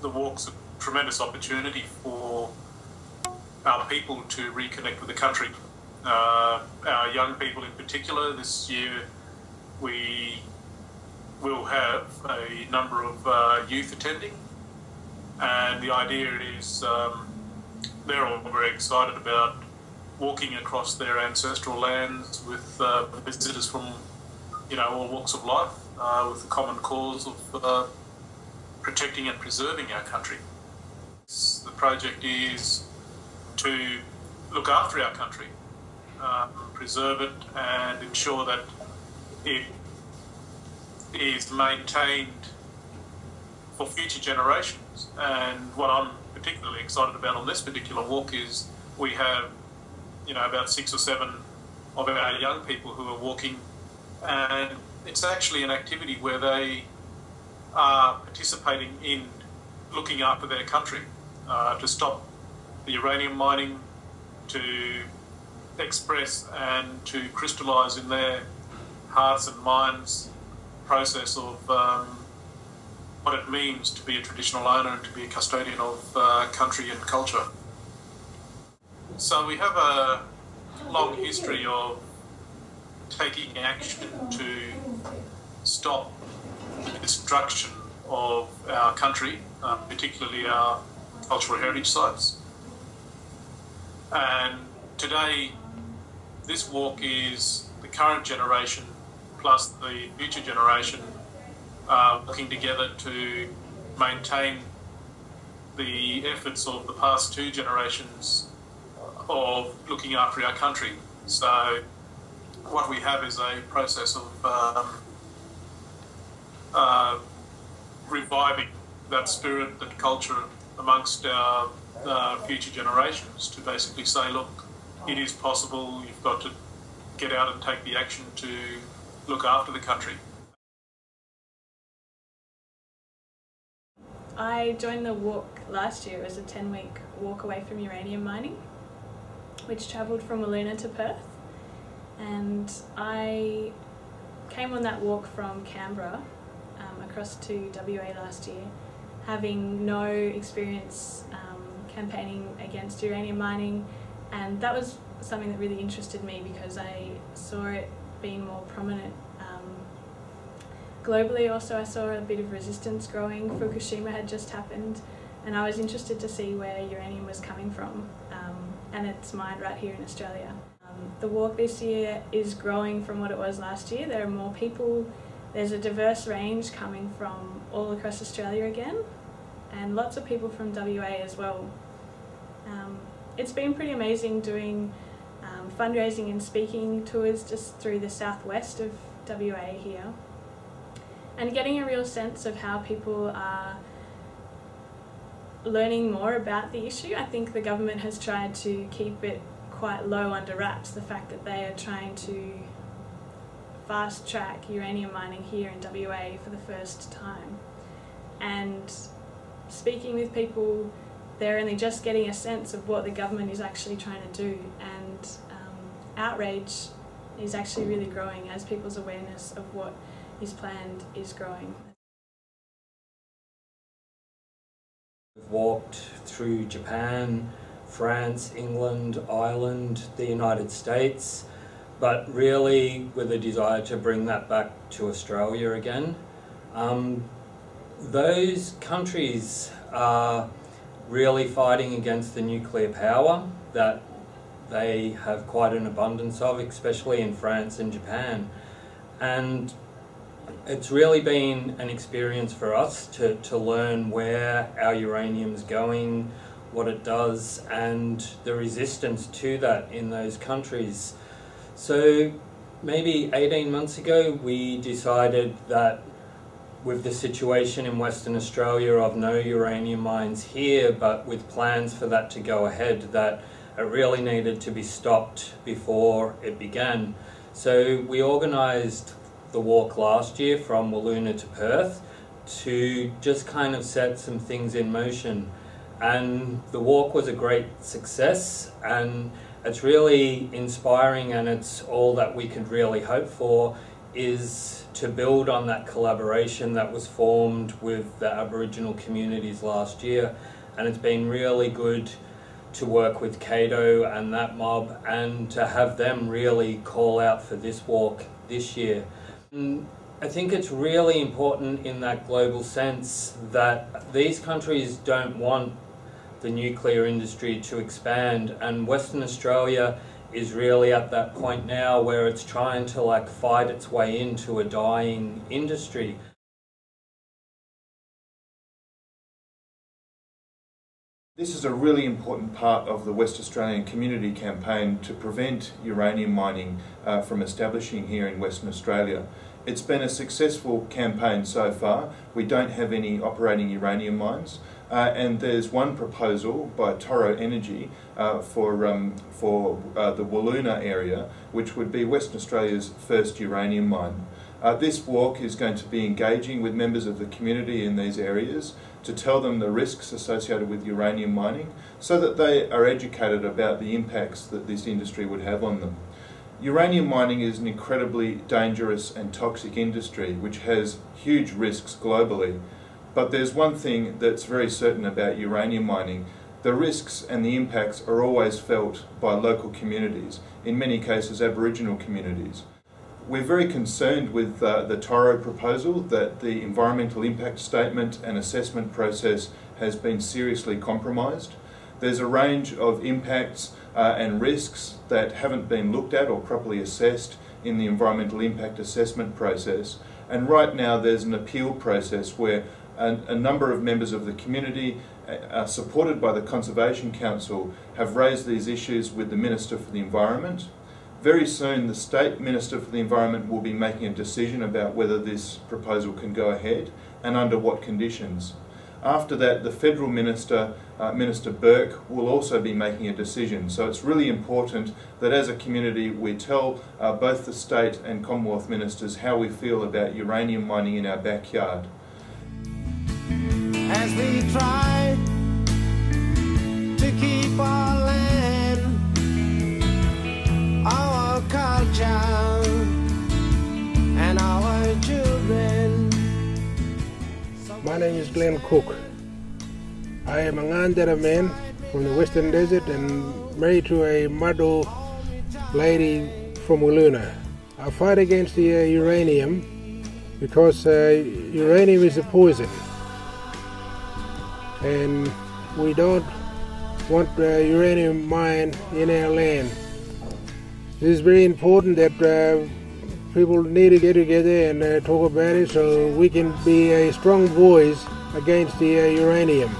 the walk's a tremendous opportunity for our people to reconnect with the country. Our young people in particular. This year we will have a number of youth attending, and the idea is they're all very excited about walking across their ancestral lands with visitors from all walks of life, with the common cause of protecting and preserving our country. The project is to look after our country, preserve it and ensure that it is maintained for future generations. And what I'm particularly excited about on this particular walk is we have about 6 or 7 of our young people who are walking, and it's actually an activity where they are participating in looking after their country, to stop the uranium mining, to express and to crystallise in their hearts and minds the process of what it means to be a traditional owner and to be a custodian of country and culture. So we have a long history of taking action to stop the destruction of our country, particularly our cultural heritage sites. And today, this walk is the current generation plus the future generation working together to maintain the efforts of the past 2 generations of looking after our country. So what we have is a process of reviving that spirit, that culture amongst our future generations, to basically say, look, it is possible, you've got to get out and take the action to look after the country. I joined the walk last year. It was a 10-week walk away from uranium mining, which travelled from Walkatjurra to Perth, and I came on that walk from Canberra across to WA last year, having no experience campaigning against uranium mining, and that was something that really interested me because I saw it being more prominent globally. Also, I saw a bit of resistance growing. Fukushima had just happened, and I was interested to see where uranium was coming from, and it's mined right here in Australia. The walk this year is growing from what it was last year. There are more people. There's a diverse range coming from all across Australia again, and lots of people from WA as well. It's been pretty amazing doing fundraising and speaking tours just through the southwest of WA here, and getting a real sense of how people are learning more about the issue. I think the government has tried to keep it quite low under wraps, the fact that they are trying to fast track uranium mining here in WA for the first time. And speaking with people, they're only just getting a sense of what the government is actually trying to do, and outrage is actually really growing as people's awareness of what is planned is growing. We've walked through Japan, France, England, Ireland, the United States, but really with a desire to bring that back to Australia again. Those countries are really fighting against the nuclear power that they have quite an abundance of, especially in France and Japan. And it's really been an experience for us to learn where our uranium is going, what it does, and the resistance to that in those countries. So maybe 18 months ago we decided that with the situation in Western Australia of no uranium mines here, but with plans for that to go ahead, that it really needed to be stopped before it began. So we organised the walk last year from Walkatjurra to Perth to just kind of set some things in motion. And the walk was a great success, and it's really inspiring, and it's all that we could really hope for is to build on that collaboration that was formed with the Aboriginal communities last year, and it's been really good to work with Cato and that mob and to have them really call out for this walk this year. And I think it's really important in that global sense that these countries don't want the nuclear industry to expand, and Western Australia is really at that point now where it's trying to fight its way into a dying industry. This is a really important part of the West Australian community campaign to prevent uranium mining from establishing here in Western Australia. It's been a successful campaign so far. We don't have any operating uranium mines, and there's one proposal by Toro Energy for the Walloona area, which would be Western Australia's first uranium mine. This walk is going to be engaging with members of the community in these areas to tell them the risks associated with uranium mining so that they are educated about the impacts that this industry would have on them. Uranium mining is an incredibly dangerous and toxic industry which has huge risks globally. But there's one thing that's very certain about uranium mining: the risks and the impacts are always felt by local communities, in many cases Aboriginal communities. We're very concerned with the Toro proposal that the environmental impact statement and assessment process has been seriously compromised. There's a range of impacts and risks that haven't been looked at or properly assessed in the environmental impact assessment process, and right now there's an appeal process where a number of members of the community, supported by the Conservation Council, have raised these issues with the Minister for the Environment. Very soon the State Minister for the Environment will be making a decision about whether this proposal can go ahead and under what conditions. After that, the Federal Minister, Minister Burke, will also be making a decision. So it's really important that as a community we tell both the State and Commonwealth Ministers how we feel about uranium mining in our backyard. As we try to keep our land, our culture and our children. My name is Glenn Cook. I am a Wangkatja man from the Western Desert and married to a Mado lady from Walloona. I fight against the uranium because uranium is a poison, and we don't want uranium mine in our land. It is very important that people need to get together and talk about it so we can be a strong voice against the uranium.